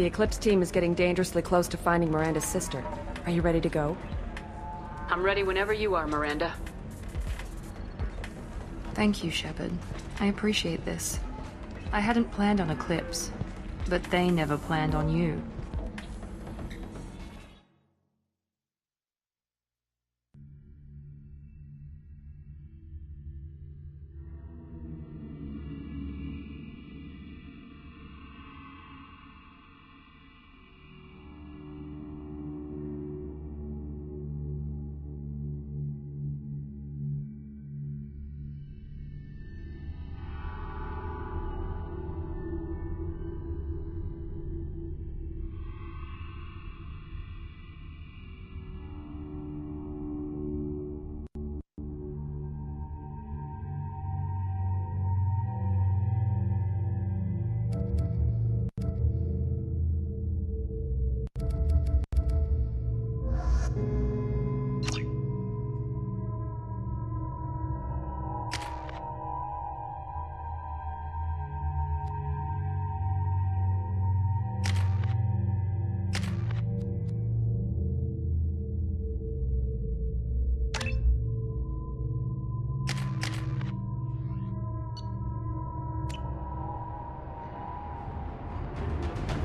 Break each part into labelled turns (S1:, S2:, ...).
S1: The Eclipse team is getting dangerously close to finding Miranda's sister. Are you ready to go?
S2: I'm ready whenever you are, Miranda.
S3: Thank you, Shepard. I appreciate this. I hadn't planned on Eclipse, but they never planned on you.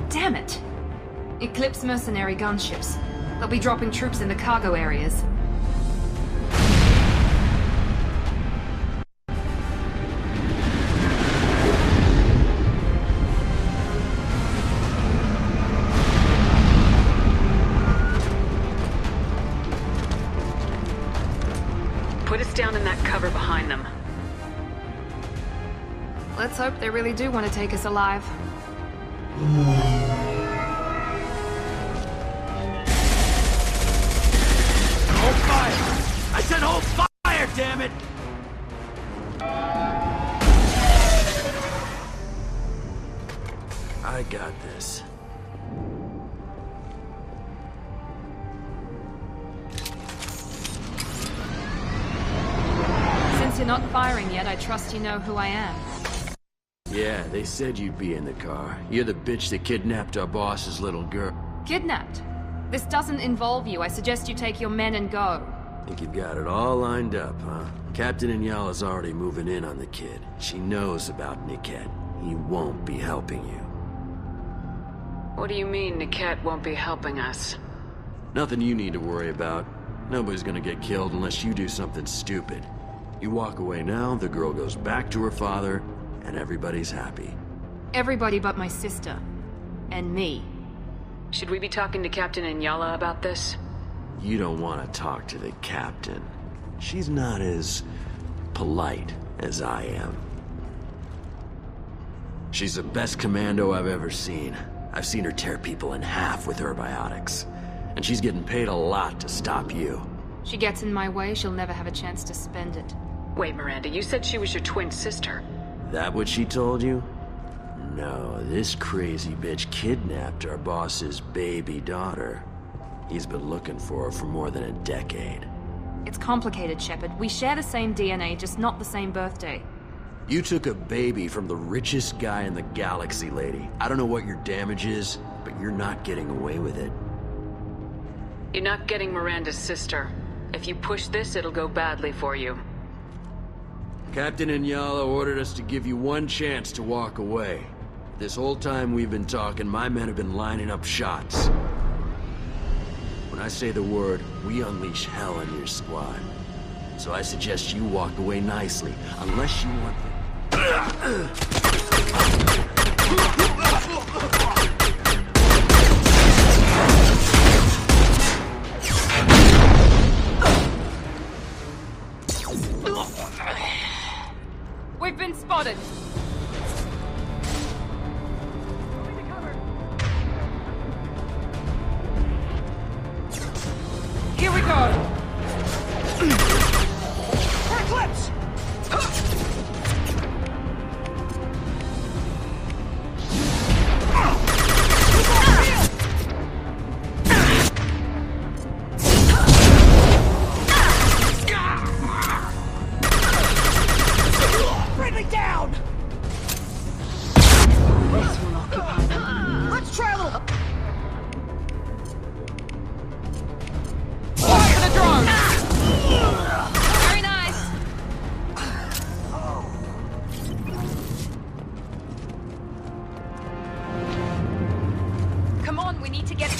S3: Damn it! Eclipse mercenary gunships. They'll be dropping troops in the cargo areas.
S2: Put us down in that cover behind them.
S3: Let's hope they really do want to take us alive.
S4: Hold fire! I said hold fire, damn it! I got this.
S3: Since you're not firing yet, I trust you know who I am.
S4: Yeah, they said you'd be in the car. You're the bitch that kidnapped our boss's little girl.
S3: Kidnapped? This doesn't involve you. I suggest you take your men and go.
S4: Think you've got it all lined up, huh? Captain Inyala's already moving in on the kid. She knows about Niket. He won't be helping you.
S2: What do you mean Niket won't be helping us?
S4: Nothing you need to worry about. Nobody's gonna get killed unless you do something stupid. You walk away now, the girl goes back to her father, and everybody's happy.
S3: Everybody but my sister. And me.
S2: Should we be talking to Captain Inyala about this?
S4: You don't want to talk to the captain. She's not as polite as I am. She's the best commando I've ever seen. I've seen her tear people in half with her biotics. And she's getting paid a lot to stop you.
S3: She gets in my way, she'll never have a chance to spend it.
S2: Wait, Miranda, you said she was your twin sister.
S4: That what she told you? No, this crazy bitch kidnapped our boss's baby daughter. He's been looking for her for more than a decade.
S3: It's complicated, Shepard. We share the same DNA, just not the same birthday.
S4: You took a baby from the richest guy in the galaxy, lady. I don't know what your damage is, but you're not getting away with it.
S2: You're not getting Miranda's sister. If you push this, it'll go badly for you.
S4: Captain Inyala ordered us to give you one chance to walk away. This whole time we've been talking, my men have been lining up shots. When I say the word, we unleash hell on your squad. So I suggest you walk away nicely, unless you want
S3: We've been spotted! Here we go!
S4: For Eclipse! Friendly down!
S2: This will occupy them.
S4: Let's try a little...
S3: on, we need to get...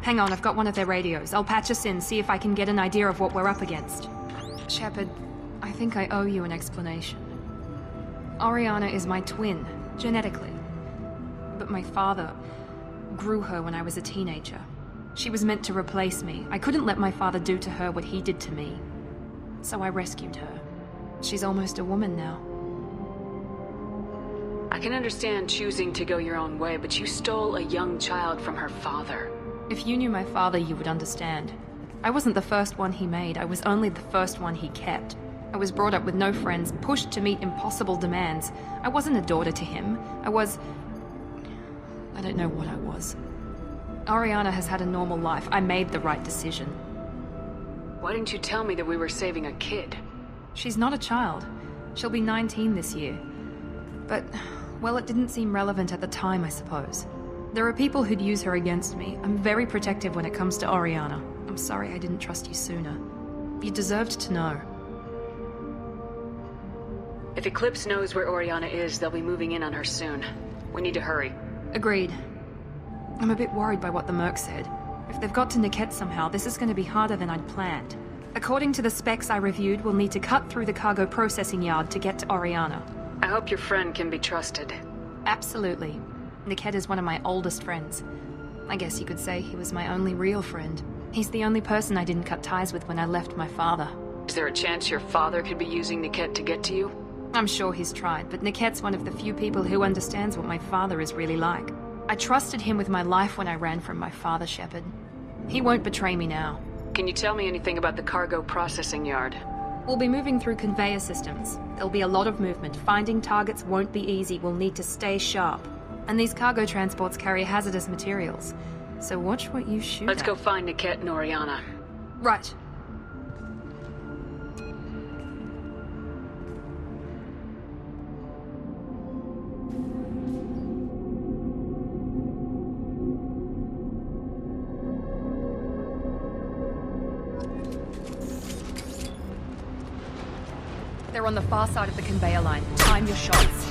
S3: Hang on, I've got one of their radios. I'll patch us in, see if I can get an idea of what we're up against. Shepard, I think I owe you an explanation. Oriana is my twin, genetically. But my father grew her when I was a teenager. She was meant to replace me. I couldn't let my father do to her what he did to me. So I rescued her. She's almost a woman now.
S2: I can understand choosing to go your own way, but you stole a young child from her father.
S3: If you knew my father, you would understand. I wasn't the first one he made, I was only the first one he kept. I was brought up with no friends, pushed to meet impossible demands. I wasn't a daughter to him. I don't know what I was. Oriana has had a normal life. I made the right decision.
S2: Why didn't you tell me that we were saving a kid?
S3: She's not a child. She'll be 19 this year. But, well, it didn't seem relevant at the time, I suppose. There are people who'd use her against me. I'm very protective when it comes to Oriana. I'm sorry I didn't trust you sooner. You deserved to know.
S2: If Eclipse knows where Oriana is, they'll be moving in on her soon. We need to hurry.
S3: Agreed. I'm a bit worried by what the Merc said. If they've got to Niket somehow, this is going to be harder than I'd planned. According to the specs I reviewed, we'll need to cut through the cargo processing yard to get to Oriana.
S2: I hope your friend can be trusted.
S3: Absolutely. Niket is one of my oldest friends. I guess you could say he was my only real friend. He's the only person I didn't cut ties with when I left my father.
S2: Is there a chance your father could be using Niket to get to you?
S3: I'm sure he's tried, but Niket's one of the few people who understands what my father is really like. I trusted him with my life when I ran from my father, Shepard. He won't betray me now.
S2: Can you tell me anything about the cargo processing yard?
S3: We'll be moving through conveyor systems. There'll be a lot of movement. Finding targets won't be easy. We'll need to stay sharp. And these cargo transports carry hazardous materials. So watch what you shoot
S2: Let's
S3: at.
S2: go find Niket and Oriana.
S3: Right. They're on the far side of the conveyor line. Time your shots.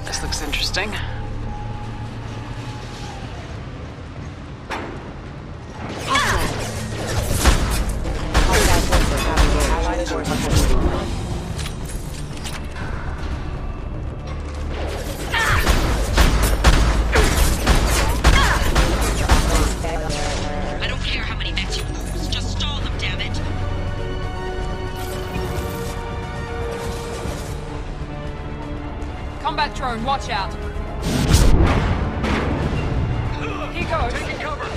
S2: This looks interesting.
S5: I don't care how many mechs you lose, just stall them, damn it!
S3: Combat drone, watch out! He goes!
S4: Taking cover!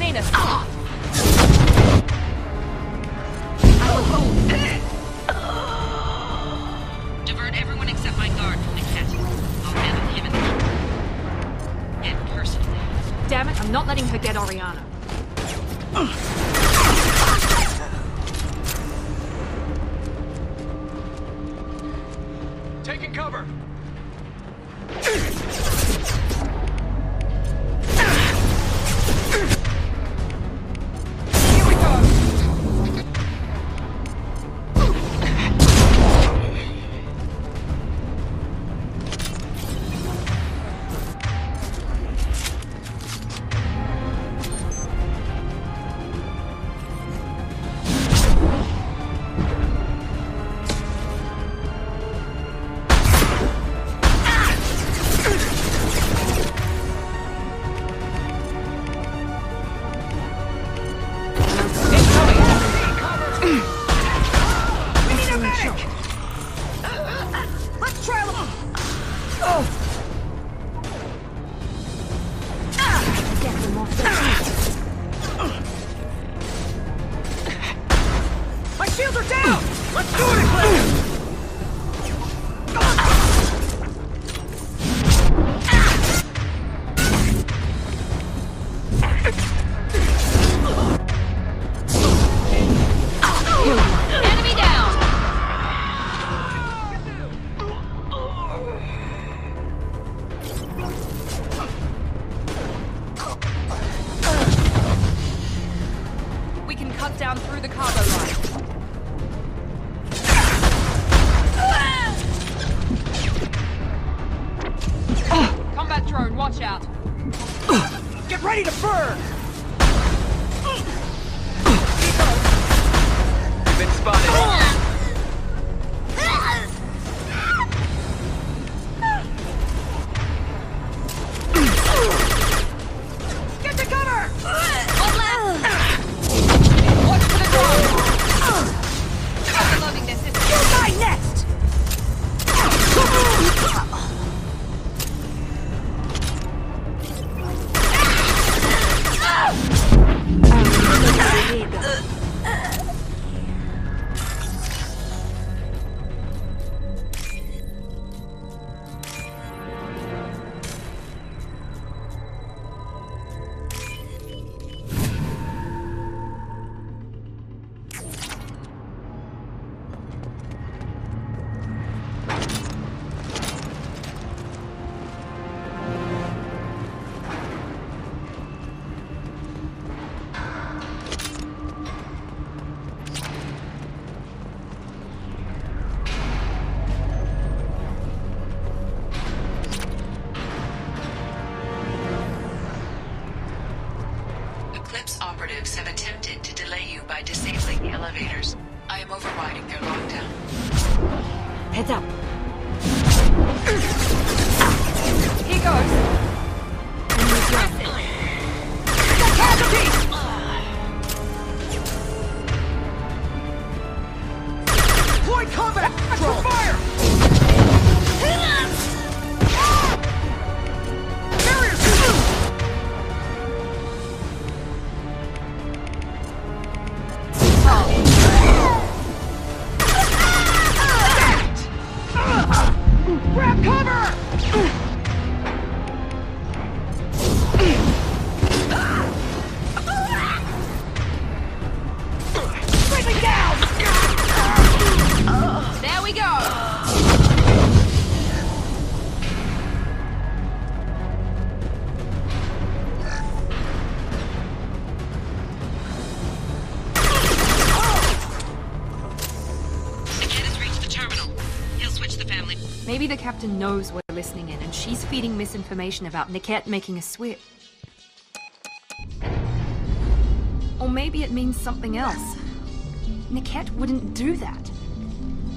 S1: seen us.
S5: Divert everyone except my guard from the cat. I'll handle him and personally.
S3: Damn it, I'm not letting her get Oriana.
S6: Taking cover!
S1: Here we go!
S6: My shields are down! Let's do it, Eclipse!
S2: Enemy down!
S1: We can cut down through the cargo line. Combat drone, watch out.
S6: Get ready to burn! You've been spotted.
S1: Get to cover! Watch for the drone! Overloading their system.
S6: You die next!
S7: Eclipse operatives have attempted to delay you by disabling the elevators. I am overriding their lockdown.
S1: Heads up. Here goes.
S6: Deploy combat! Control fire!
S1: Grab cover! Breaking down! There we go!
S5: The kid has reached the terminal. He'll switch the family.
S3: Maybe the captain knows we're listening in, and she's feeding misinformation about Niket making a switch. Or maybe it means something else. Niket wouldn't do that.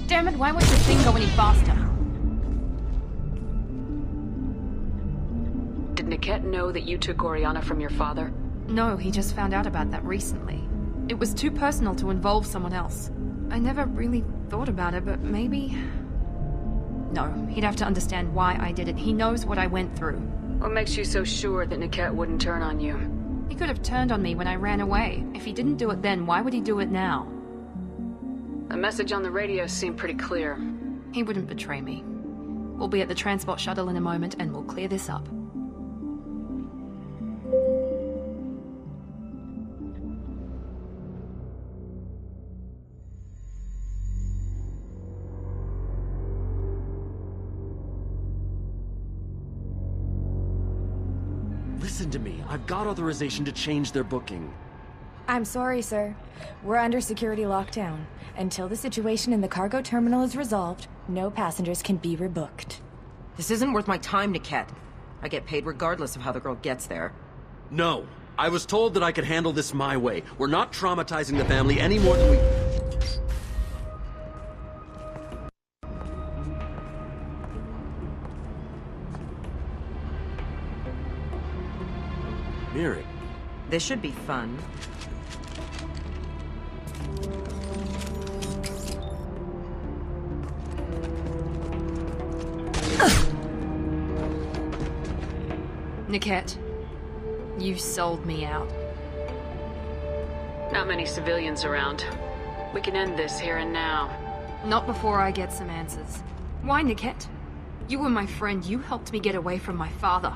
S3: Damn it, why won't this thing go any faster?
S2: Did Niket know that you took Oriana from your father?
S3: No, he just found out about that recently. It was too personal to involve someone else. I never really thought about it, but maybe... No, he'd have to understand why I did it. He knows what I went through.
S2: What makes you so sure that Niket wouldn't turn on you?
S3: He could have turned on me when I ran away. If he didn't do it then, why would he do it now?
S2: The message on the radio seemed pretty clear.
S3: He wouldn't betray me. We'll be at the transport shuttle in a moment and we'll clear this up.
S4: Listen to me. I've got authorization to change their booking.
S8: I'm sorry, sir. We're under security lockdown. Until the situation in the cargo terminal is resolved, no passengers can be rebooked.
S9: This isn't worth my time, Niket. I get paid regardless of how the girl gets there.
S4: No. I was told that I could handle this my way. We're not traumatizing the family any more than we... Miri.
S9: This should be fun.
S3: Niket, you sold me out.
S2: Not many civilians around. We can end this here and now.
S3: Not before I get some answers. Why, Niket? You were my friend. You helped me get away from my father.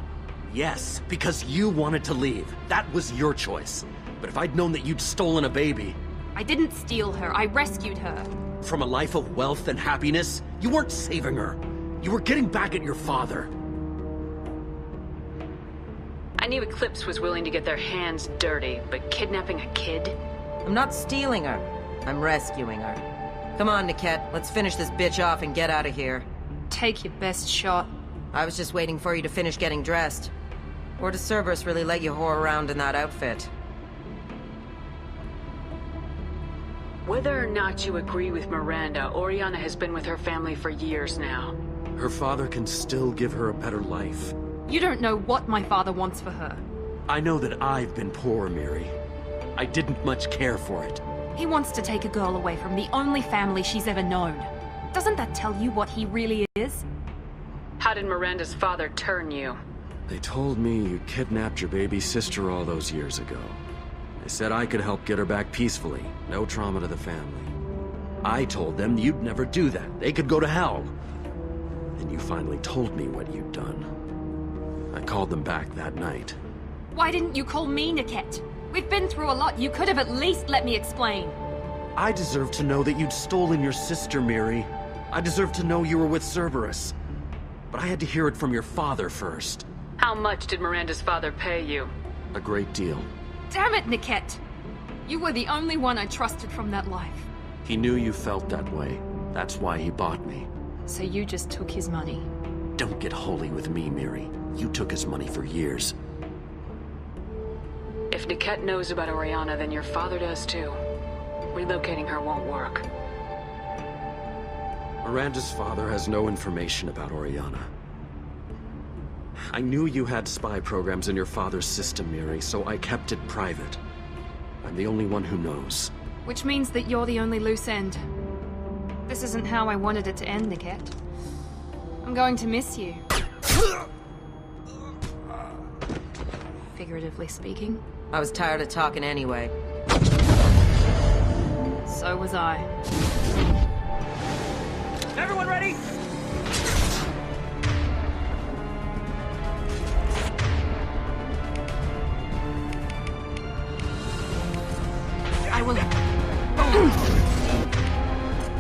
S4: Yes, because you wanted to leave. That was your choice. But if I'd known that you'd stolen a baby...
S3: I didn't steal her. I rescued her.
S4: From a life of wealth and happiness, you weren't saving her. You were getting back at your father.
S2: I knew Eclipse was willing to get their hands dirty, but kidnapping a kid?
S9: I'm not stealing her. I'm rescuing her. Come on, Niket. Let's finish this bitch off and get out of here.
S3: Take your best shot.
S9: I was just waiting for you to finish getting dressed. Or does Cerberus really let you whore around in that outfit?
S2: Whether or not you agree with Miranda, Oriana has been with her family for years now.
S4: Her father can still give her a better life.
S3: You don't know what my father wants for her.
S4: I know that I've been poor, Miri. I didn't much care for it.
S3: He wants to take a girl away from the only family she's ever known. Doesn't that tell you what he really is?
S2: How did Miranda's father turn you?
S4: They told me you kidnapped your baby sister all those years ago. They said I could help get her back peacefully. No trauma to the family. I told them you'd never do that. They could go to hell. Then you finally told me what you'd done. I called them back that night.
S3: Why didn't you call me, Niket? We've been through a lot. You could have at least let me explain.
S4: I deserve to know that you'd stolen your sister, Miri. I deserve to know you were with Cerberus. But I had to hear it from your father first.
S2: How much did Miranda's father pay you?
S4: A great deal.
S3: Damn it, Niket! You were the only one I trusted from that life.
S4: He knew you felt that way. That's why he bought me.
S3: So you just took his money?
S4: Don't get holy with me, Miri. You took his money for years.
S2: If Niket knows about Oriana, then your father does too. Relocating her won't work.
S4: Miranda's father has no information about Oriana. I knew you had spy programs in your father's system, Miri, so I kept it private. I'm the only one who knows.
S3: Which means that you're the only loose end. This isn't how I wanted it to end, Niket. I'm going to miss you. Figuratively speaking.
S9: I was tired of talking anyway.
S3: So was I.
S6: Everyone ready?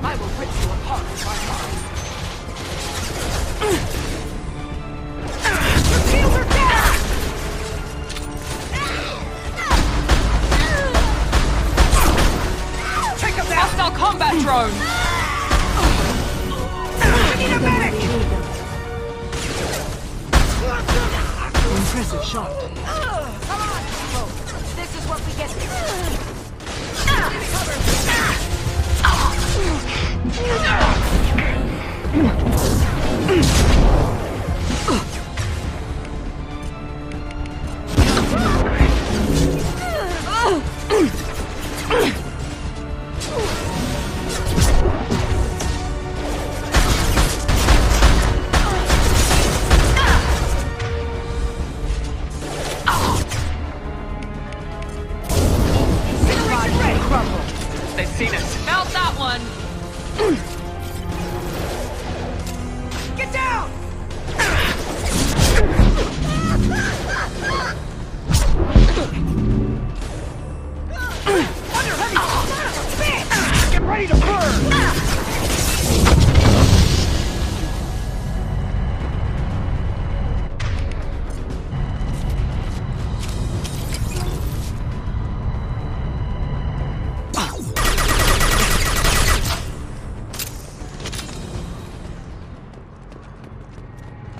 S3: I will rip you apart with my mind.
S6: Your shields are down! Take him down!
S3: Hostile combat drone!
S6: We need a medic!
S9: Impressive shot.
S6: Come on! This is what we get.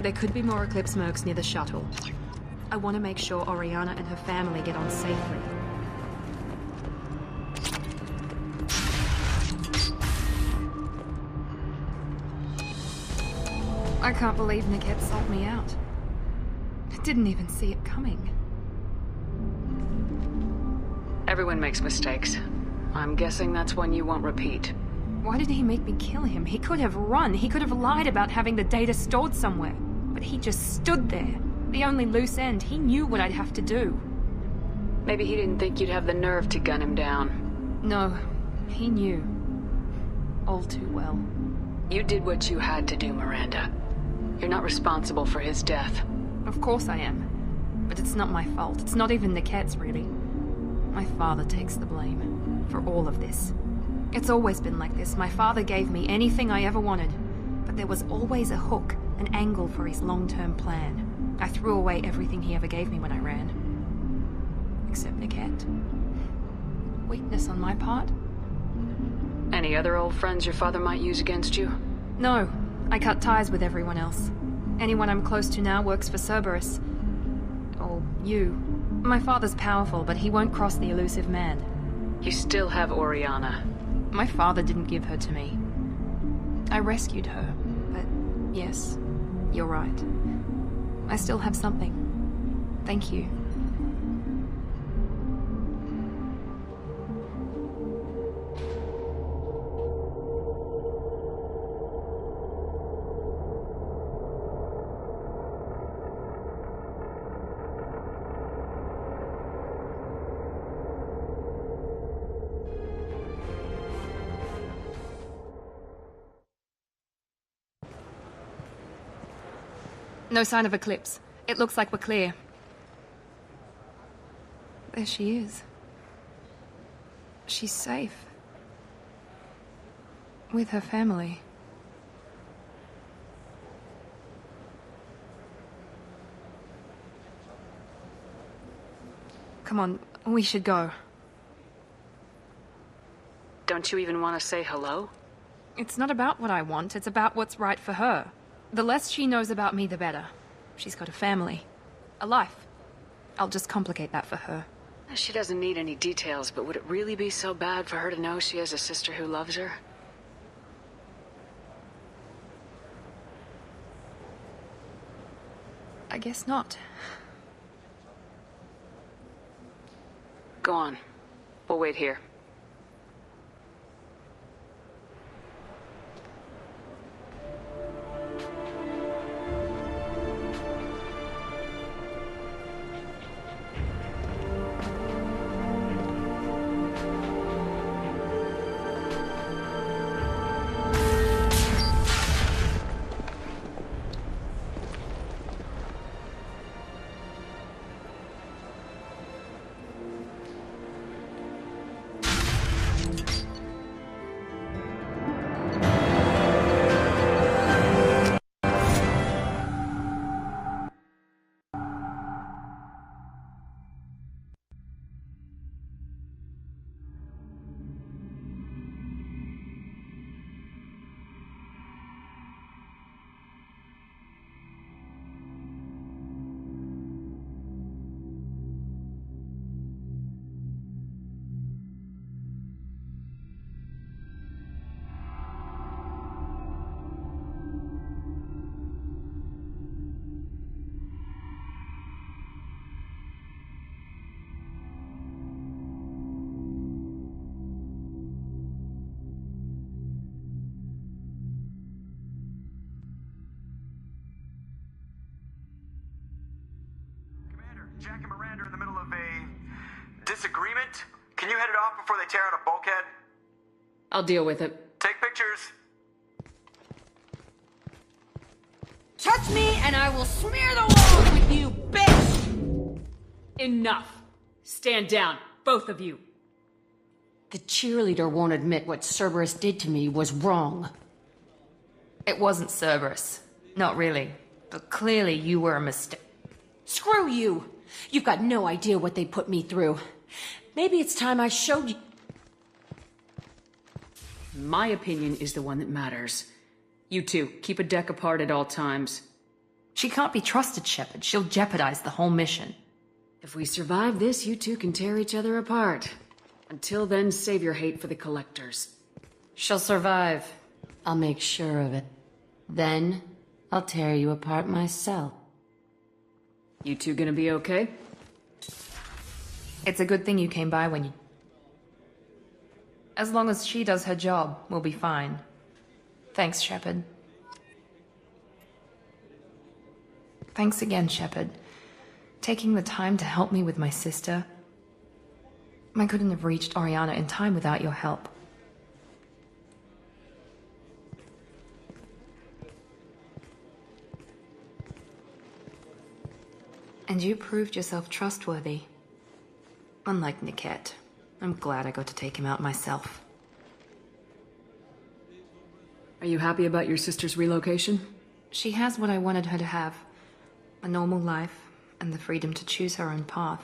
S3: There could be more Eclipse mercs near the shuttle. I want to make sure Oriana and her family get on safely. I can't believe Niket sold me out. I didn't even see it coming.
S2: Everyone makes mistakes. I'm guessing that's one you won't repeat.
S3: Why did he make me kill him? He could have run. He could have lied about having the data stored somewhere. But he just stood there. The only loose end. He knew what I'd have to do.
S2: Maybe he didn't think you'd have the nerve to gun him down.
S3: No, he knew. All too well.
S2: You did what you had to do, Miranda. You're not responsible for his death.
S3: Of course I am. But it's not my fault. It's not even Niket's, really. My father takes the blame for all of this. It's always been like this. My father gave me anything I ever wanted, but there was always a hook, an angle for his long-term plan. I threw away everything he ever gave me when I ran. Except Niket. Weakness on my part?
S2: Any other old friends your father might use against you?
S3: No. I cut ties with everyone else. Anyone I'm close to now works for Cerberus. Or you. My father's powerful, but he won't cross the elusive man.
S2: You still have Oriana.
S3: My father didn't give her to me. I rescued her, but yes, you're right. I still have something. Thank you. No sign of Eclipse. It looks like we're clear. There she is. She's safe. With her family. Come on, we should go.
S2: Don't you even want to say hello?
S3: It's not about what I want, it's about what's right for her. The less she knows about me, the better. She's got a family. A life. I'll just complicate that for her.
S2: She doesn't need any details, but would it really be so bad for her to know she has a sister who loves her?
S3: I guess not.
S2: Go on. We'll wait here.
S10: Jack and Miranda are in the middle of a disagreement. Can you head it off before they tear out a bulkhead?
S2: I'll deal with it.
S10: Take pictures.
S6: Touch me and I will smear the walls with you, bitch!
S11: Enough. Stand down, both of you.
S6: The cheerleader won't admit what Cerberus did to me was wrong.
S3: It wasn't Cerberus. Not really. But clearly you were a mistake.
S6: Screw you! You've got no idea what they put me through. Maybe it's time I showed you.
S2: My opinion is the one that matters. You two, keep a deck apart at all times.
S3: She can't be trusted, Shepard. She'll jeopardize the whole mission.
S2: If we survive this, you two can tear each other apart. Until then, save your hate for the Collectors.
S6: She'll survive. I'll make sure of it. Then, I'll tear you apart myself.
S2: You two gonna be okay?
S3: It's a good thing you came by when you... As long as she does her job, we'll be fine. Thanks, Shepard. Thanks again, Shepard. Taking the time to help me with my sister. I couldn't have reached Oriana in time without your help. And you proved yourself trustworthy. Unlike Niket, I'm glad I got to take him out myself.
S2: Are you happy about your sister's relocation?
S3: She has what I wanted her to have. A normal life, and the freedom to choose her own path.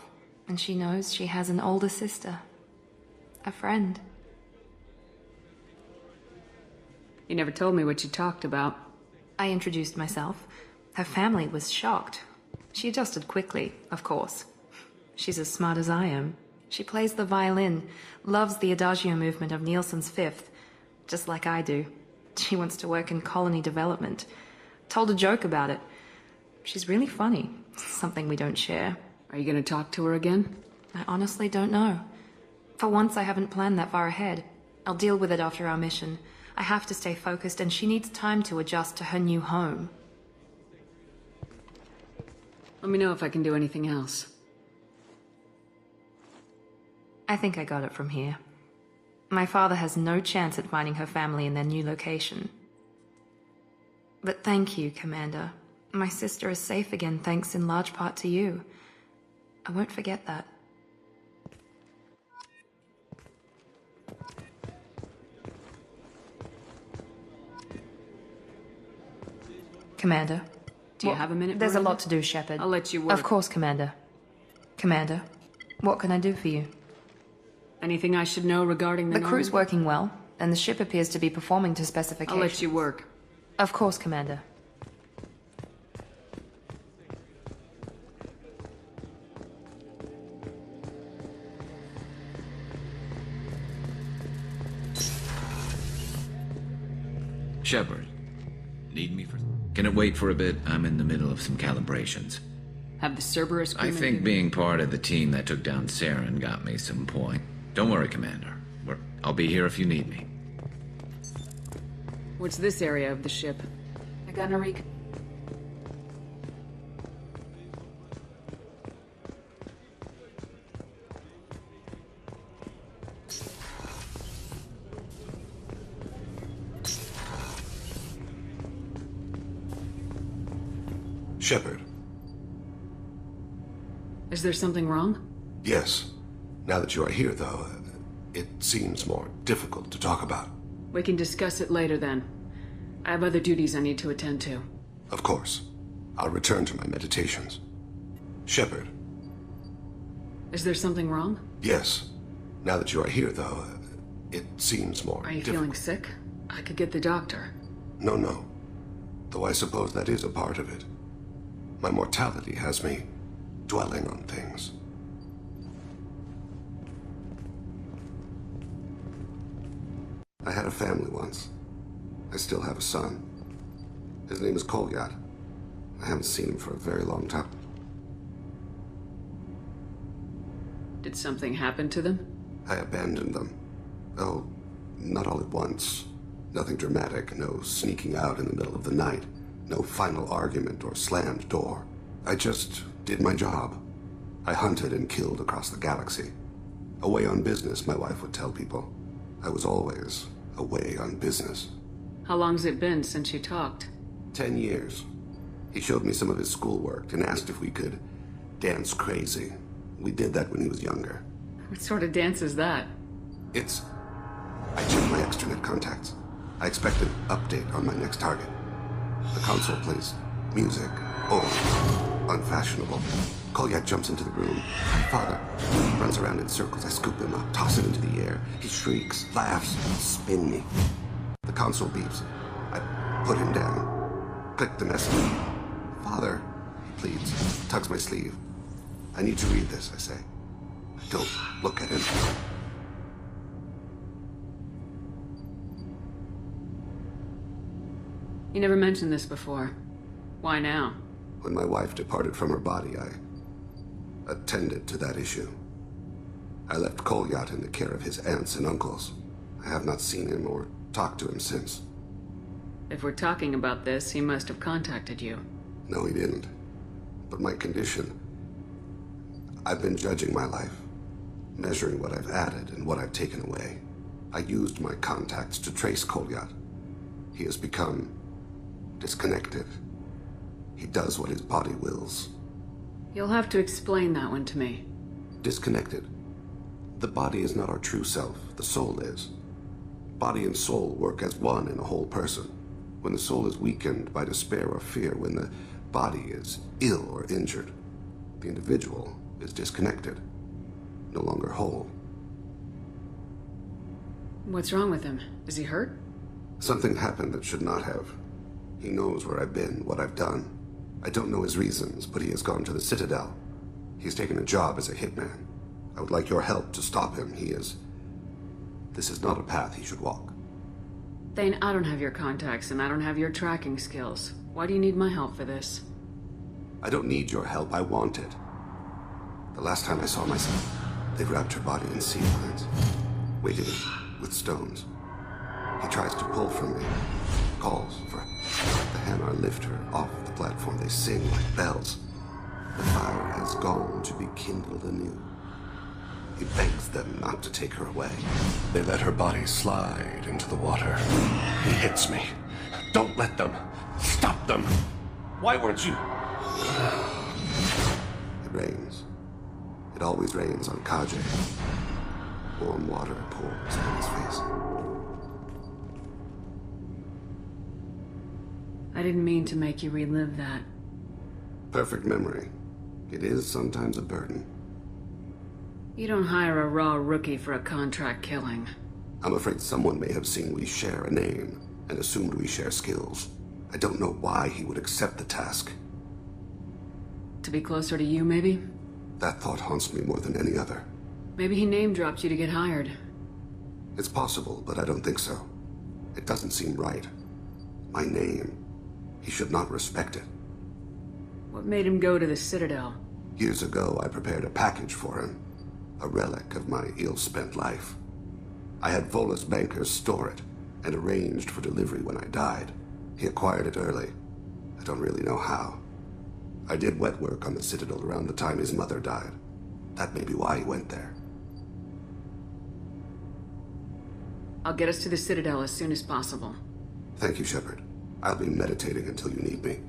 S3: And she knows she has an older sister. A friend.
S2: You never told me what you talked about.
S3: I introduced myself. Her family was shocked. She adjusted quickly, of course. She's as smart as I am. She plays the violin, loves the Adagio movement of Nielsen's Fifth, just like I do. She wants to work in colony development. Told a joke about it. She's really funny, something we don't share.
S2: Are you gonna talk to her again?
S3: I honestly don't know. For once, I haven't planned that far ahead. I'll deal with it after our mission. I have to stay focused, and she needs time to adjust to her new home.
S2: Let me know if I can do anything else.
S3: I think I got it from here. My father has no chance at finding her family in their new location. But thank you, Commander. My sister is safe again thanks in large part to you. I won't forget that. Commander.
S2: Do you have a minute,
S3: There's
S2: Miranda?
S3: a lot to do, Shepard.
S2: I'll let you work.
S3: Of course, Commander. Commander, what can I do for you?
S2: Anything I should know regarding the
S3: crew's
S2: Normandy?
S3: working well, and the ship appears to be performing to specifications.
S2: I'll let you work.
S3: Of course, Commander.
S12: Shepard, need me for... Can it wait for a bit? I'm in the middle of some calibrations.
S2: Have the Cerberus
S12: I
S2: crewmen
S12: think
S2: given-
S12: being part of the team that took down Saren got me some point. Don't worry, Commander. I'll be here if you need me.
S2: What's this area of the ship?
S6: I got a
S13: Shepard.
S2: Is there something wrong?
S13: Yes. Now that you are here, though, it seems more difficult to talk about.
S2: We can discuss it later then. I have other duties I need to attend to.
S13: Of course. I'll return to my meditations. Shepard.
S2: Is there something wrong?
S13: Yes. Now that you are here, though, it seems more
S2: Are you
S13: difficult.
S2: feeling sick? I could get the doctor.
S13: No. Though I suppose that is a part of it. My mortality has me dwelling on things. I had a family once. I still have a son. His name is Kolyat. I haven't seen him for a very long time.
S2: Did something happen to them?
S13: I abandoned them. Oh, not all at once. Nothing dramatic, no sneaking out in the middle of the night, no final argument or slammed door. I just did my job. I hunted and killed across the galaxy. Away on business, my wife would tell people. I was always away on business.
S2: How long's it been since you talked?
S13: 10 years. He showed me some of his schoolwork and asked if we could dance crazy. We did that when he was younger.
S2: What sort of dance is that?
S13: I checked my extranet contacts. I expect an update on my next target. The console plays music. Oh, unfashionable. Kolyat jumps into the room. My father runs around in circles. I scoop him up, toss him into the air. He shrieks, laughs, spin me. The console beeps. I put him down. Click the message. Father, he pleads, tugs my sleeve. I need to read this, I say. Don't look at him.
S2: You never mentioned this before. Why now?
S13: When my wife departed from her body, I attended to that issue. I left Kolyat in the care of his aunts and uncles. I have not seen him or talked to him since.
S2: If we're talking about this, he must have contacted you.
S13: No, he didn't. But my condition... I've been judging my life, measuring what I've added and what I've taken away. I used my contacts to trace Kolyat. He has become disconnected. He does what his body wills.
S2: You'll have to explain that one to me.
S13: Disconnected. The body is not our true self, the soul is. Body and soul work as one in a whole person. When the soul is weakened by despair or fear, when the body is ill or injured, the individual is disconnected, no longer whole.
S2: What's wrong with him? Is he hurt?
S13: Something happened that should not have. He knows where I've been, what I've done. I don't know his reasons, but he has gone to the Citadel. He's taken a job as a hitman. I would like your help to stop him. This is not a path he should walk.
S2: Thane, I don't have your contacts, and I don't have your tracking skills. Why do you need my help for this?
S13: I don't need your help. I want it. The last time I saw myself, they wrapped her body in sea lines, weighted it with stones. He tries to pull from me, calls for the Hanar lift her off the platform. They sing like bells. The fire has gone to be kindled anew. He begs them not to take her away.
S14: They let her body slide into the water. He hits me. Don't let them. Stop them. Why weren't you?
S13: It rains. It always rains on Kaje. Warm water pours on his face.
S2: I didn't mean to make you relive that.
S13: Perfect memory. It is sometimes a burden.
S2: You don't hire a raw rookie for a contract killing.
S13: I'm afraid someone may have seen we share a name and assumed we share skills. I don't know why he would accept the task.
S2: To be closer to you, maybe?
S13: That thought haunts me more than any other.
S2: Maybe he name-dropped you to get hired.
S13: It's possible, but I don't think so. It doesn't seem right. My name. He should not respect it.
S2: What made him go to the Citadel?
S13: Years ago, I prepared a package for him. A relic of my ill-spent life. I had Volus bankers store it, and arranged for delivery when I died. He acquired it early. I don't really know how. I did wet work on the Citadel around the time his mother died. That may be why he went there.
S2: I'll get us to the Citadel as soon as possible.
S13: Thank you, Shepard. I'll be meditating until you need me.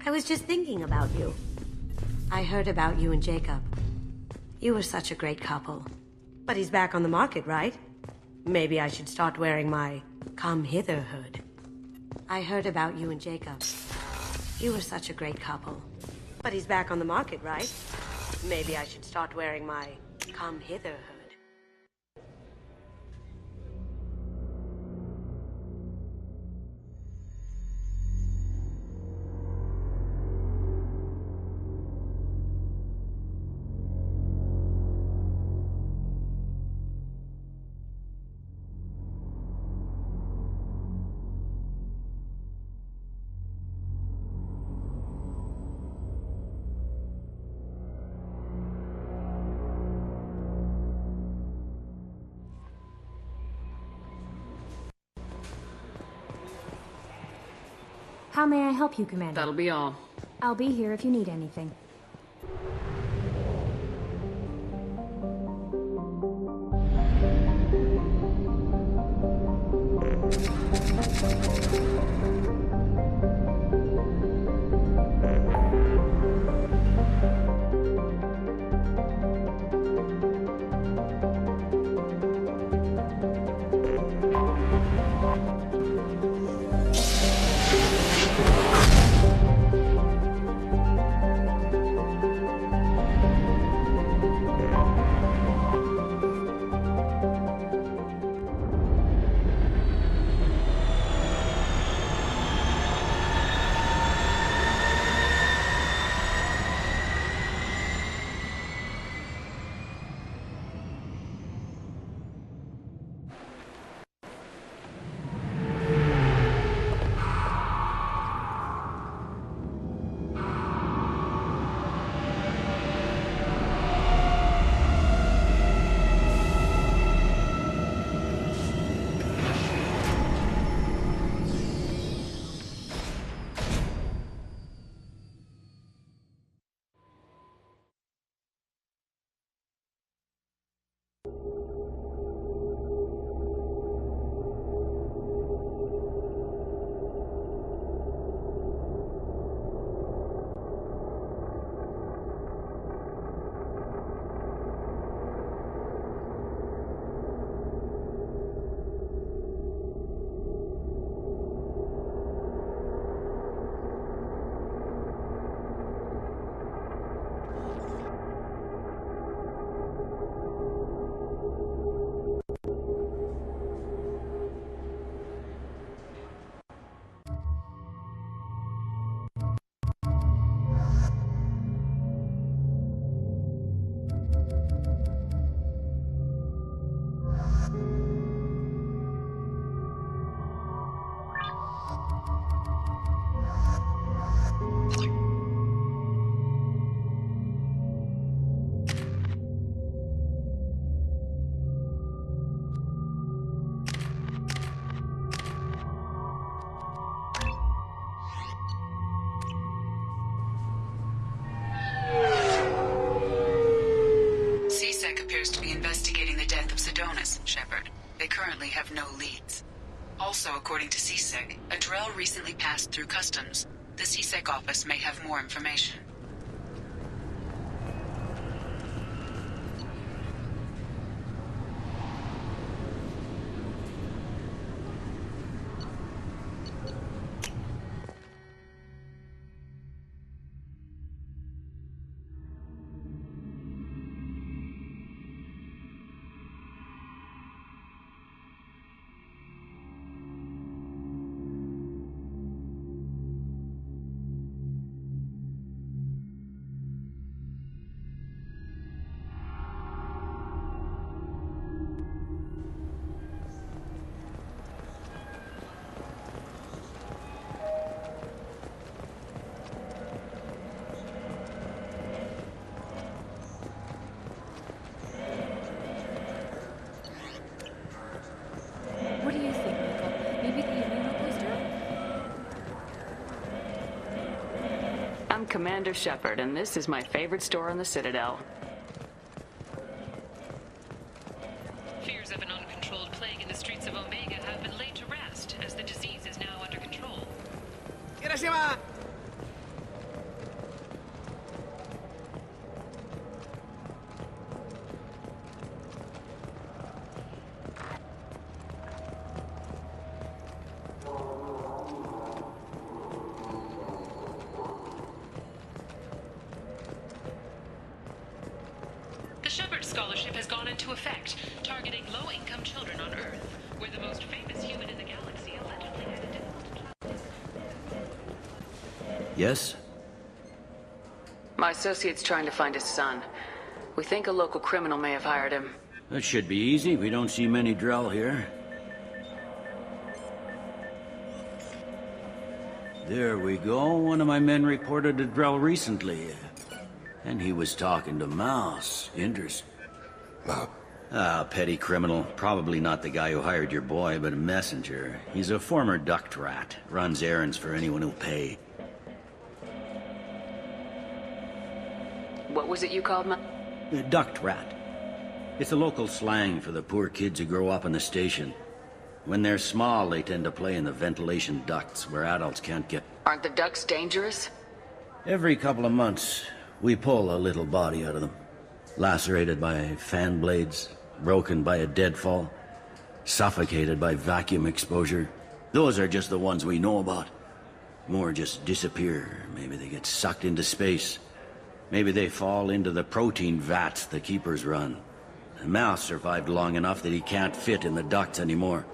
S15: I was just thinking about you. I heard about you and Jacob. You were such a great couple. But he's back on the market, right? Maybe I should start wearing my come hither hood. I heard about you and Jacob. You were such a great couple. But he's back on the market, right? Maybe I should start wearing my come hither hood.
S16: How may I help you, Commander?
S2: That'll be all.
S16: I'll be here if you need anything.
S7: appears to be investigating the death of Sidonis, Shepard. They currently have no leads. Also, according to CSEC, a Drell recently passed through customs. The CSEC office may have more information.
S1: What do you think, Michael? Maybe the immunobooster?
S2: I'm Commander Shepard, and this is my favorite store on the Citadel.
S5: Fears of an uncontrolled plague in the streets of Omega have been laid to rest, as the disease is now under control.
S17: Hiroshima!
S5: The Shepard Scholarship has gone into effect, targeting low-income children on Earth, where the most famous human in the galaxy allegedly had a difficult.
S4: Yes?
S2: My associate's trying to find his son. We think a local criminal may have hired him.
S18: That should be easy. We don't see many Drell here. There we go. One of my men reported a Drell recently. And he was talking to Mouse. Interesting. Petty criminal. Probably not the guy who hired your boy, but a messenger. He's a former duct rat. Runs errands for anyone who'll pay.
S2: What was it you called my...
S18: Duct rat. It's a local slang for the poor kids who grow up in the station. When they're small, they tend to play in the ventilation ducts where adults can't get.
S2: Aren't the ducks dangerous?
S18: Every couple of months, we pull a little body out of them. Lacerated by fan blades, broken by a deadfall, suffocated by vacuum exposure. Those are just the ones we know about. More just disappear. Maybe they get sucked into space. Maybe they fall into the protein vats the keepers run. The Mouse survived long enough that he can't fit in the ducts anymore.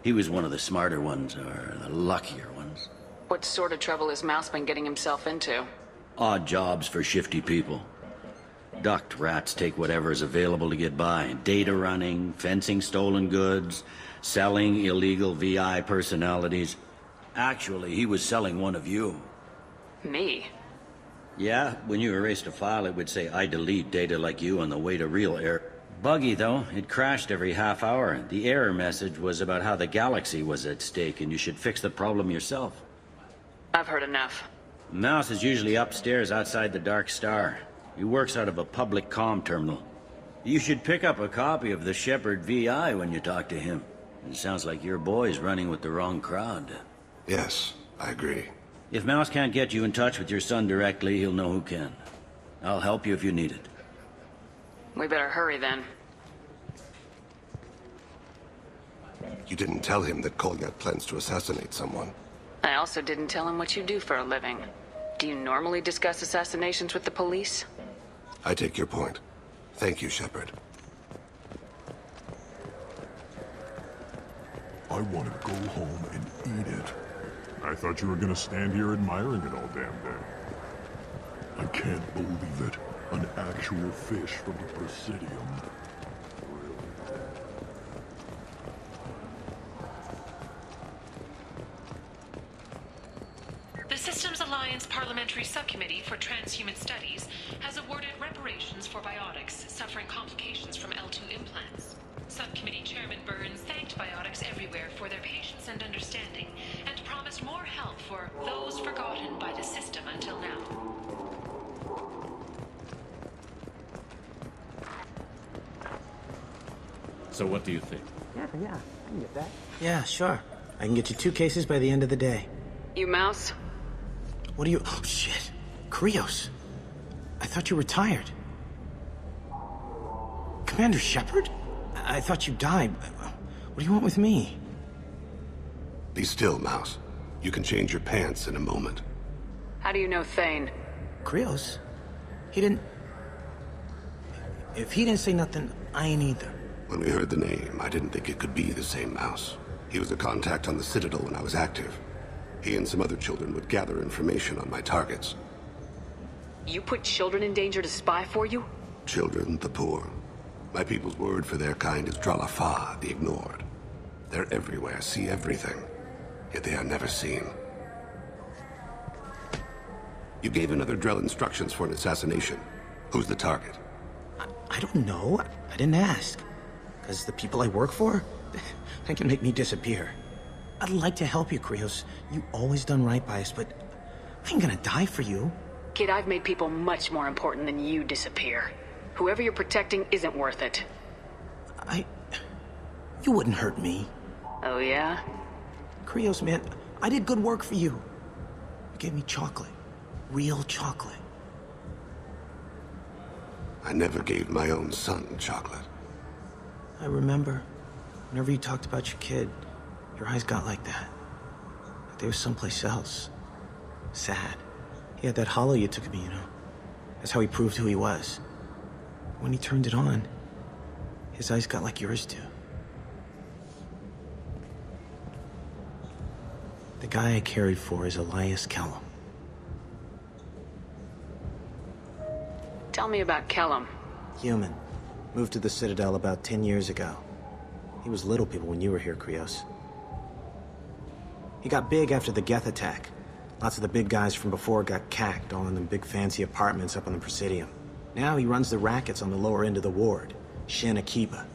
S18: He was one of the smarter ones, or the luckier ones.
S2: What sort of trouble has Mouse been getting himself into?
S18: Odd jobs for shifty people. Duct rats take whatever is available to get by. Data running, fencing stolen goods, selling illegal VI personalities. Actually, he was selling one of you.
S2: Me?
S18: Yeah, when you erased a file, it would say, I delete data like you on the way to real error. Buggy, though. It crashed every half hour. The error message was about how the galaxy was at stake, and you should fix the problem yourself.
S2: I've heard enough.
S18: Mouse is usually upstairs outside the Dark Star. He works out of a public comm terminal. You should pick up a copy of the Shepard VI when you talk to him. It sounds like your boy's running with the wrong crowd.
S13: Yes, I agree.
S18: If Mouse can't get you in touch with your son directly, he'll know who can. I'll help you if you need it.
S2: We better hurry then.
S13: You didn't tell him that Kolyak plans to assassinate someone.
S2: I also didn't tell him what you do for a living. Do you normally discuss assassinations with the police?
S13: I take your point. Thank you, Shepard.
S19: I want to go home and eat it. I thought you were gonna stand here admiring it all damn day. I can't believe it. An actual fish from the Presidium.
S5: The Systems Alliance Parliamentary Subcommittee for Transhuman Studies has awarded reparations for biotics suffering complications from L2 implants. Subcommittee Chairman Burns thanked biotics everywhere for their patience and understanding, and promised more help for those forgotten by the system until now.
S12: So what do you think?
S17: Yeah, I can get that.
S20: Yeah, sure. I can get you 2 cases by the end of the day.
S2: You mouse?
S20: What are you... Oh, shit. Krios. I thought you retired. Commander Shepard? I thought you died. What do you want with me?
S13: Be still, Mouse. You can change your pants in a moment.
S2: How do you know Thane?
S20: Krios? He didn't... If he didn't say nothing, I ain't either.
S13: When we heard the name, I didn't think it could be the same Mouse. He was a contact on the Citadel when I was active. He and some other children would gather information on my targets.
S2: You put children in danger to spy for you?
S13: Children, the poor. My people's word for their kind is Dralafa, the ignored. They're everywhere, see everything, yet they are never seen. You gave another Drell instructions for an assassination. Who's the target?
S20: I don't know. I didn't ask. Because the people I work for, they can make me disappear. I'd like to help you, Krios. You always done right by us, but I ain't gonna die for you.
S2: Kid, I've made people much more important than you disappear. Whoever you're protecting isn't worth it.
S20: You wouldn't hurt me.
S2: Oh, yeah?
S20: Krios, man, I did good work for you. You gave me chocolate. Real chocolate.
S13: I never gave my own son chocolate.
S20: I remember. Whenever you talked about your kid, your eyes got like that. Like they were someplace else. Sad. He had that hollow you took of me, you know. That's how he proved who he was. When he turned it on, his eyes got like yours do. The guy I carried for is Elias Kellum.
S2: Tell me about Kellum.
S20: Human. Moved to the Citadel about 10 years ago. He was little people when you were here, Krios. He got big after the Geth attack. Lots of the big guys from before got cacked all in them big fancy apartments up on the Presidium. Now he runs the rackets on the lower end of the ward, Shin Akiba.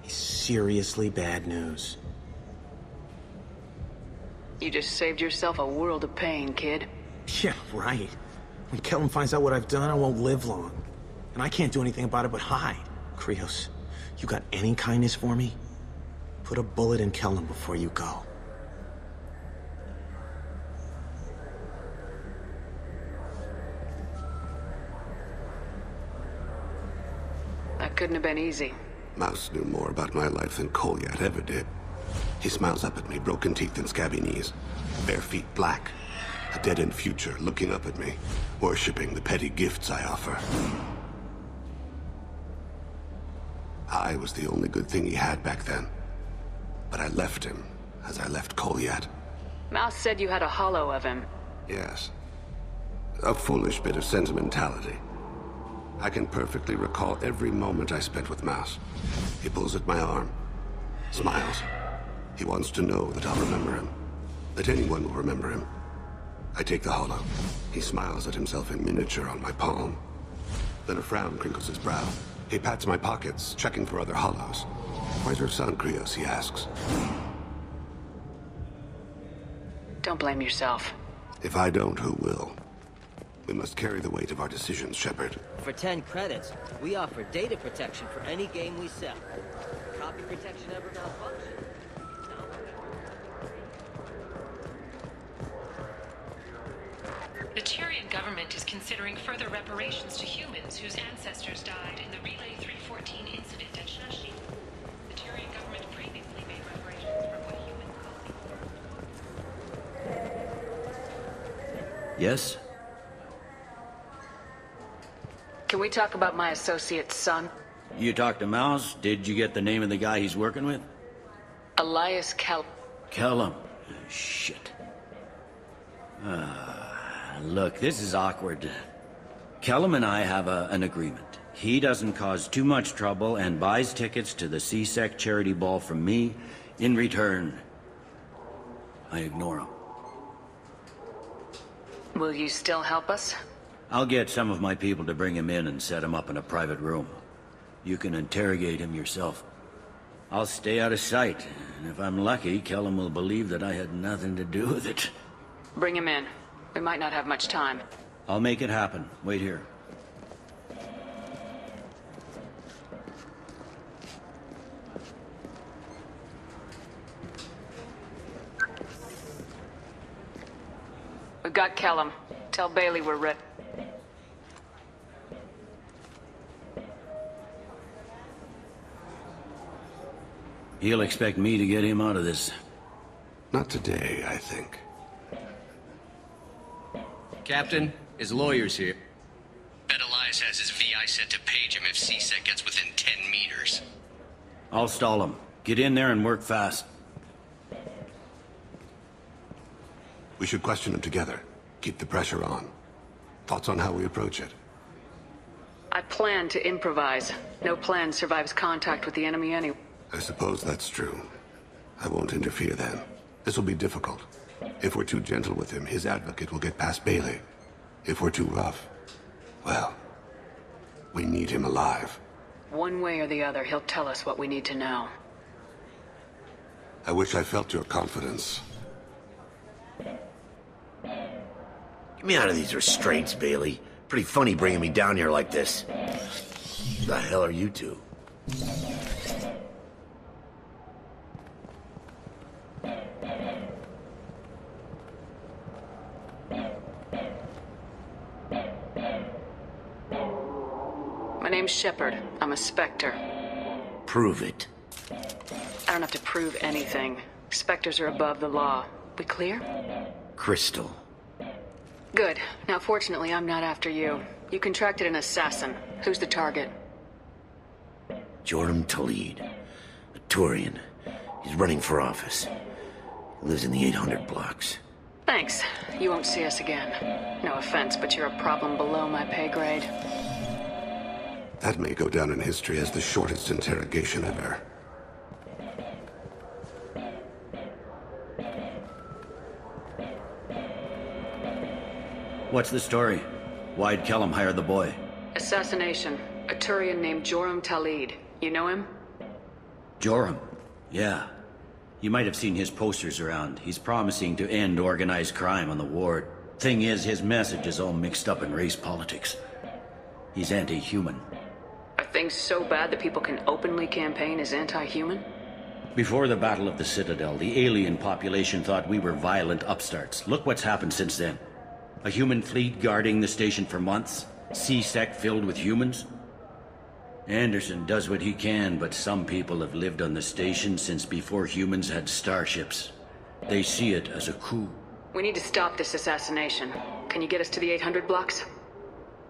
S20: He's seriously bad news.
S2: You just saved yourself a world of pain, kid.
S20: Yeah, right. When Kellum finds out what I've done, I won't live long. And I can't do anything about it but hide. Krios, you got any kindness for me? Put a bullet in Kellum before you go.
S2: That couldn't have been easy.
S13: Mouse knew more about my life than Kolyat ever did. He smiles up at me, broken teeth and scabby knees. Bare feet black. A dead-end future looking up at me, worshipping the petty gifts I offer. I was the only good thing he had back then. But I left him, as I left Kolyat.
S2: Mouse said you had a hollow of him.
S13: Yes. A foolish bit of sentimentality. I can perfectly recall every moment I spent with Mouse. He pulls at my arm, smiles. He wants to know that I'll remember him, that anyone will remember him. I take the hollow. He smiles at himself in miniature on my palm. Then a frown crinkles his brow. He pats my pockets, checking for other hollows. Where's your son, Krios, he asks.
S2: Don't blame yourself.
S13: If I don't, who will? We must carry the weight of our decisions, Shepard.
S9: For 10 credits, we offer data protection for any game we sell. Copy protection ever malfunction?
S5: The Tyrian government is considering further reparations to humans whose ancestors died in the Relay 314 incident at Shashi. The Tyrian government previously made reparations for what humans call...
S18: Yes?
S2: Can we talk about my associate's son?
S18: You talked to Mouse? Did you get the name of the guy he's working with?
S2: Elias Kellum.
S18: Kellum. Shit. Look, this is awkward. Kellum and I have an agreement. He doesn't cause too much trouble and buys tickets to the C-Sec charity ball from me. In return, I ignore him.
S2: Will you still help us?
S18: I'll get some of my people to bring him in and set him up in a private room. You can interrogate him yourself. I'll stay out of sight, and if I'm lucky, Kellum will believe that I had nothing to do with it.
S2: Bring him in. We might not have much time.
S18: I'll make it happen. Wait here.
S2: got Kellum. Tell Bailey we're ready.
S18: He'll expect me to get him out of this.
S13: Not today, I think.
S21: Captain, his lawyer's here. Bet Elias has his VI set to page him if CSEC gets within 10 meters.
S18: I'll stall him. Get in there and work fast.
S13: We should question him together. Keep the pressure on. Thoughts on how we approach it?
S2: I plan to improvise. No plan survives contact with the enemy anyway.
S13: I suppose that's true. I won't interfere then. This will be difficult. If we're too gentle with him, his advocate will get past Bailey. If we're too rough, well, we need him alive.
S2: One way or the other, he'll tell us what we need to know.
S13: I wish I felt your confidence.
S22: Get me out of these restraints, Bailey. Pretty funny bringing me down here like this. Who the hell are you two?
S2: My name's Shepard. I'm a Spectre.
S22: Prove it.
S2: I don't have to prove anything. Spectres are above the law. We clear?
S22: Crystal.
S2: Good. Now, fortunately, I'm not after you. You contracted an assassin. Who's the target?
S22: Joram Talid. A Turian. He's running for office. Lives in the 800 blocks.
S2: Thanks. You won't see us again. No offense, but you're a problem below my pay grade.
S13: That may go down in history as the shortest interrogation ever.
S18: What's the story? Why'd Kellum hire the boy?
S2: Assassination. A Turian named Joram Talid. You know him?
S18: Joram? Yeah. You might have seen his posters around. He's promising to end organized crime on the ward. Thing is, his message is all mixed up in race politics. He's anti-human.
S2: Are things so bad that people can openly campaign as anti-human?
S18: Before the Battle of the Citadel, the alien population thought we were violent upstarts. Look what's happened since then. A human fleet guarding the station for months. CSEC filled with humans. Anderson does what he can, but some people have lived on the station since before humans had starships. They see it as a coup.
S2: We need to stop this assassination. Can you get us to the 800 blocks?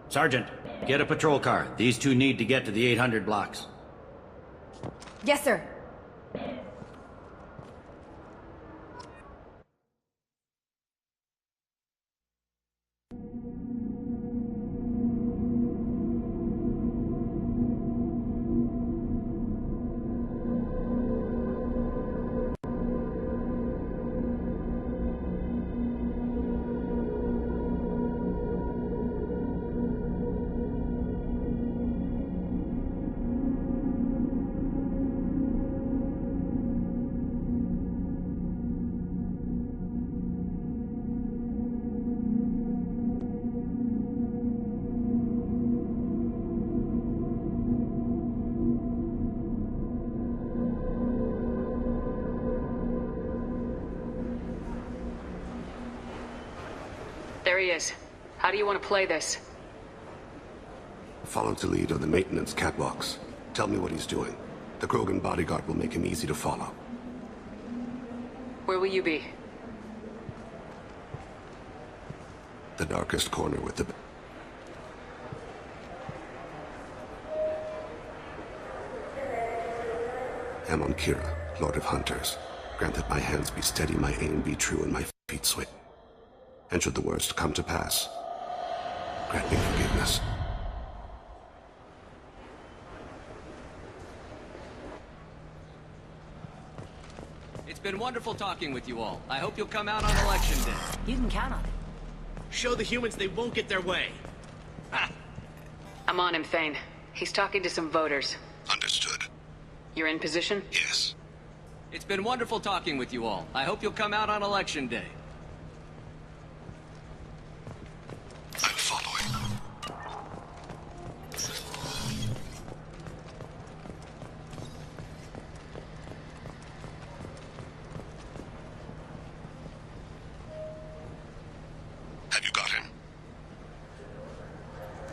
S18: Sergeant, get a patrol car. These two need to get to the 800 blocks.
S8: Yes, sir.
S2: There he is. How do you want to play this?
S13: Follow to lead on the maintenance catwalks. Tell me what he's doing. The Krogan bodyguard will make him easy to follow.
S2: Where will you be?
S13: The darkest corner with the... Amon Kira, Lord of Hunters. Grant that my hands be steady, my aim be true, and my feet swift. And should the worst come to pass, grant me forgiveness.
S21: It's been wonderful talking with you all. I hope you'll come out on election day.
S11: You can count on it.
S22: Show the humans they won't get their way.
S2: I'm on him, Thane. He's talking to some voters.
S13: Understood.
S2: You're in position?
S13: Yes.
S21: It's been wonderful talking with you all. I hope you'll come out on election day.
S13: I'm following.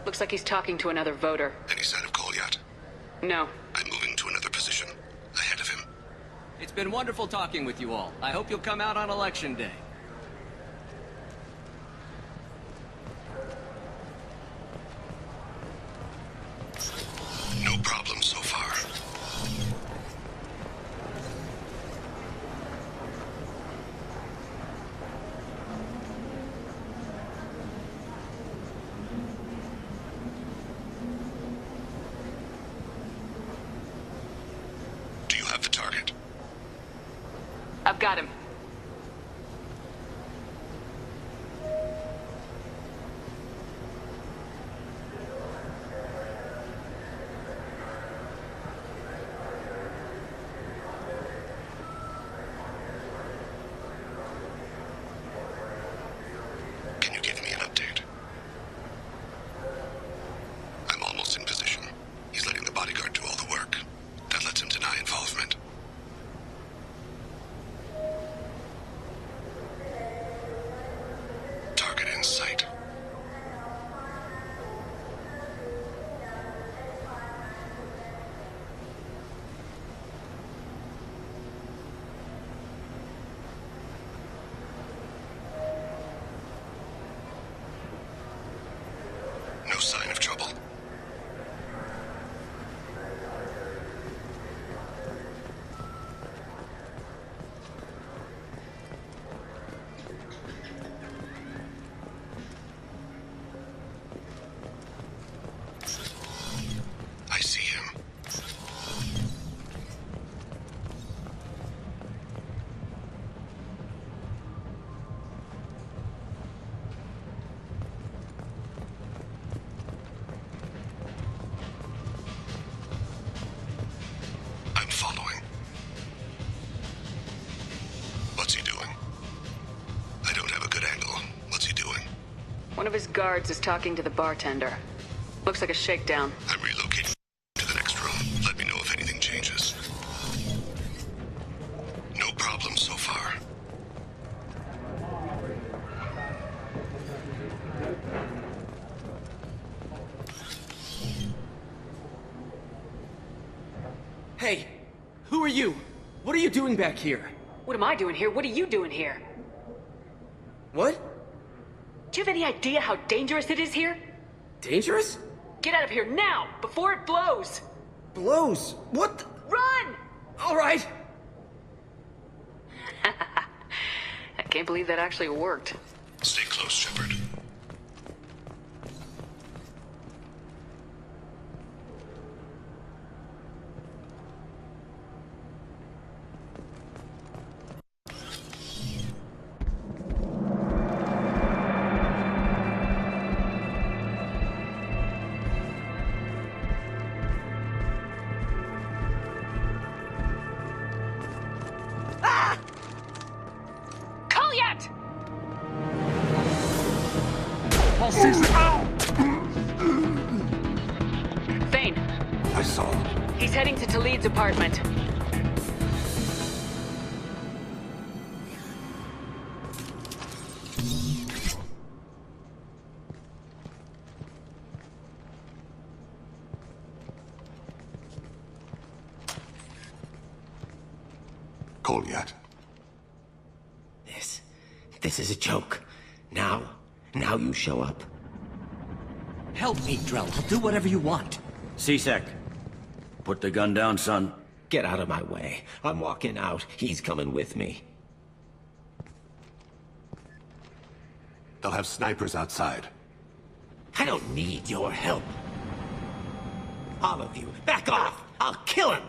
S2: Looks like he's talking to another voter.
S13: Any sign of Cole yet?
S2: No.
S13: I'm moving to another position, ahead of him.
S21: It's been wonderful talking with you all. I hope you'll come out on Election Day.
S13: No problem so far. Do you have the target?
S2: I've got him.
S13: Can you give me an update? I'm almost in position. He's letting the bodyguard do all the work. That lets him deny involvement. Target in sight. No sign of trouble. I see him. I'm following. What's he doing? I don't have a good angle. What's he doing?
S2: One of his guards is talking to the bartender. Looks like a shakedown.
S13: I'm relocating to the next room. Let me know if anything changes. No problem so far.
S17: Hey, who are you? What are you doing back here?
S2: What am I doing here? What are you doing here?
S17: What?
S2: Do you have any idea how dangerous it is here?
S17: Dangerous?
S2: Get out of here now, before it blows!
S17: Blows? What the?
S2: Run!
S17: All right.
S2: I can't believe that actually worked.
S13: Stay close, Shepard.
S2: Kolyat! Thane.
S13: I saw him.
S2: He's heading to Talid's apartment.
S13: Cole yet?
S3: This is a joke. Now you show up.
S18: Help me, Drell. I'll do whatever you want. C-Sec. Put the gun down, son.
S3: Get out of my way. I'm walking out. He's coming with me.
S13: They'll have snipers outside.
S3: I don't need your help. All of you, back off! I'll kill him!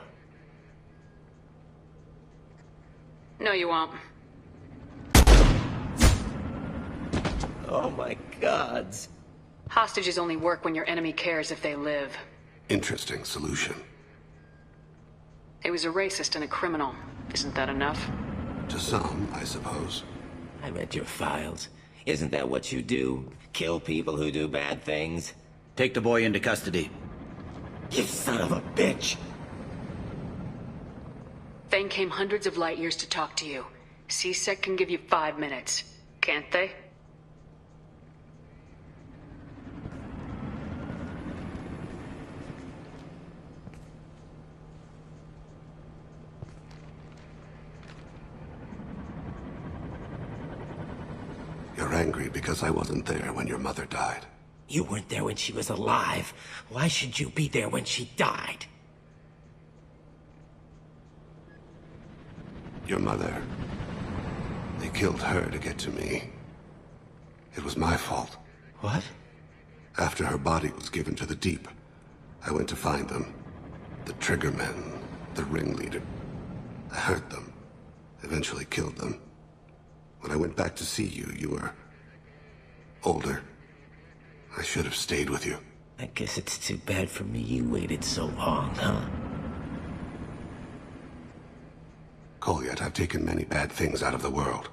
S2: No, you won't.
S3: Oh my gods.
S2: Hostages only work when your enemy cares if they live.
S13: Interesting solution.
S2: He was a racist and a criminal. Isn't that enough?
S13: To some, I suppose.
S3: I read your files. Isn't that what you do? Kill people who do bad things?
S18: Take the boy into custody.
S3: You son of a bitch!
S2: Thane came hundreds of light years to talk to you. C-Sec can give you 5 minutes. Can't they?
S13: angry because I wasn't there when your mother died.
S3: You weren't there when she was alive. Why should you be there when she died?
S13: Your mother. They killed her to get to me. It was my fault.
S3: What?
S13: After her body was given to the deep, I went to find them. The triggermen, the ringleader. I hurt them. Eventually killed them. When I went back to see you, you were older. I should have stayed with you.
S3: I guess it's too bad for me you waited so long, huh?
S13: Kolyat, I've taken many bad things out of the world.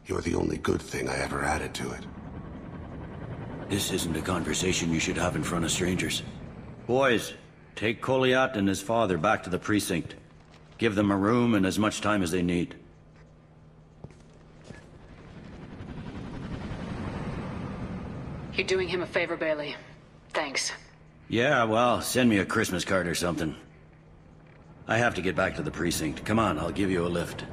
S13: You're the only good thing I ever added to it.
S18: This isn't a conversation you should have in front of strangers. Boys, take Kolyat and his father back to the precinct. Give them a room and as much time as they need.
S2: You're doing him a favor, Bailey. Thanks.
S18: Yeah, well, send me a Christmas card or something. I have to get back to the precinct. Come on, I'll give you a lift.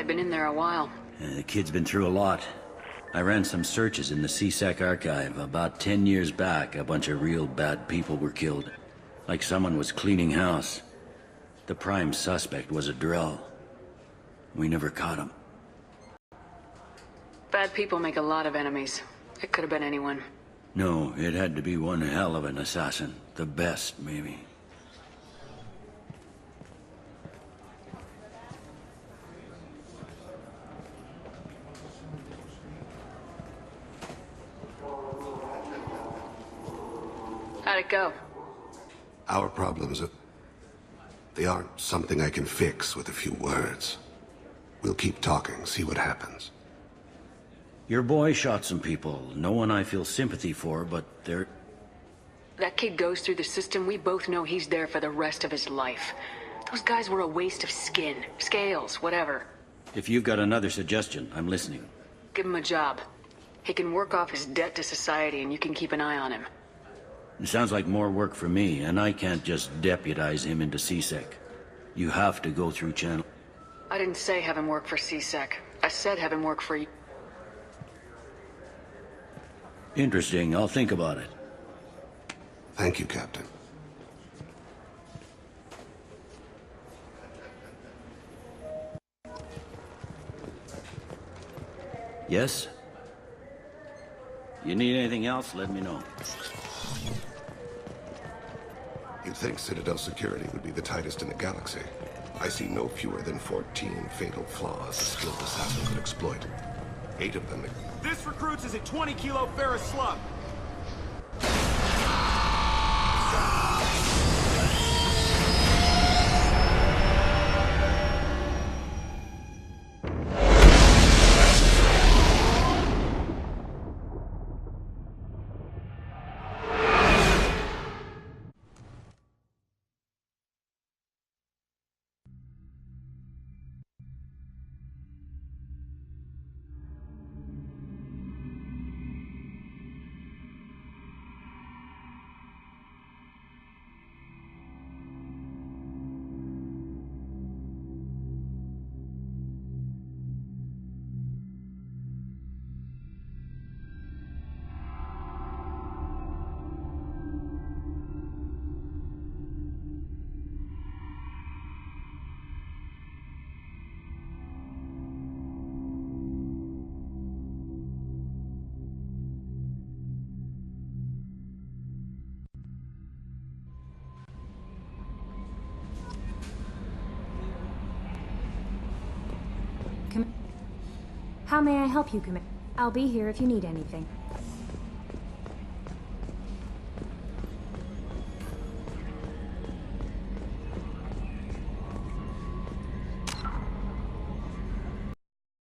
S2: They've been in there a while.
S18: The kid's been through a lot. I ran some searches in the CSEC archive. About 10 years back, a bunch of real bad people were killed. Like someone was cleaning house. The prime suspect was a Drell. We never caught him.
S2: Bad people make a lot of enemies. It could have been anyone.
S18: No, it had to be one hell of an assassin. The best, maybe.
S2: How'd it go?
S13: Our problems they aren't something I can fix with a few words. We'll keep talking, see what happens.
S18: Your boy shot some people. No one I feel sympathy for, but they're...
S2: That kid goes through the system, we both know he's there for the rest of his life. Those guys were a waste of skin, scales, whatever.
S18: If you've got another suggestion, I'm listening.
S2: Give him a job. He can work off his debt to society and you can keep an eye on him.
S18: It sounds like more work for me, and I can't just deputize him into CSEC. You have to go through Channel.
S2: I didn't say have him work for CSEC. I said have him work for you.
S18: Interesting. I'll think about it.
S13: Thank you, Captain.
S18: Yes? You need anything else, let me know.
S13: You'd think Citadel security would be the tightest in the galaxy. I see no fewer than 14 fatal flaws a skilled assassin could exploit. 8 of them...
S17: This recruits is a 20-kilo ferrous slug.
S16: How may I help you, Commander? I'll be here if you need anything.